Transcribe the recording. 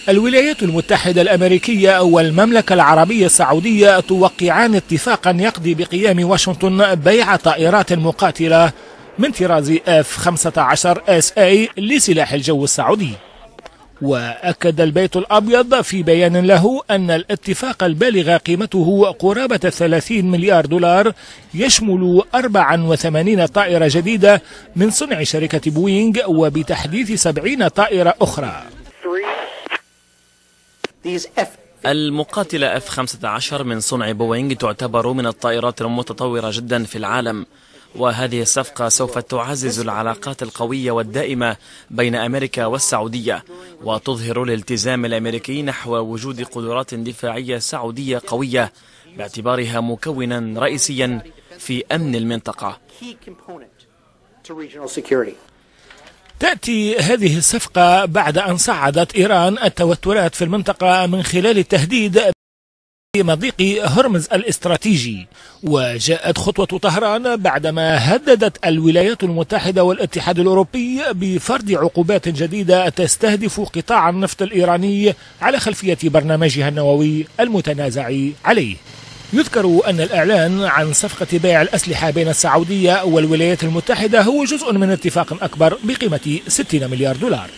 الولايات المتحدة الأمريكية والمملكة العربية السعودية توقعان اتفاقا يقضي بقيام واشنطن بيع طائرات مقاتلة من طراز F-15SA لسلاح الجو السعودي. وأكد البيت الأبيض في بيان له أن الاتفاق البالغ قيمته قرابة 30 مليار دولار يشمل 84 طائرة جديدة من صنع شركة بوينغ وبتحديث 70 طائرة أخرى. المقاتلة F-15 من صنع بوينغ تعتبر من الطائرات المتطورة جدا في العالم، وهذه الصفقة سوف تعزز العلاقات القوية والدائمة بين أمريكا والسعودية، وتظهر الالتزام الأمريكي نحو وجود قدرات دفاعية سعودية قوية باعتبارها مكونا رئيسيا في أمن المنطقة. تأتي هذه الصفقة بعد أن صعدت إيران التوترات في المنطقة من خلال التهديد بمضيق هرمز الاستراتيجي، وجاءت خطوة طهران بعدما هددت الولايات المتحدة والاتحاد الأوروبي بفرض عقوبات جديدة تستهدف قطاع النفط الإيراني على خلفية برنامجها النووي المتنازع عليه. يذكر أن الإعلان عن صفقة بيع الأسلحة بين السعودية والولايات المتحدة هو جزء من اتفاق أكبر بقيمة 60 مليار دولار.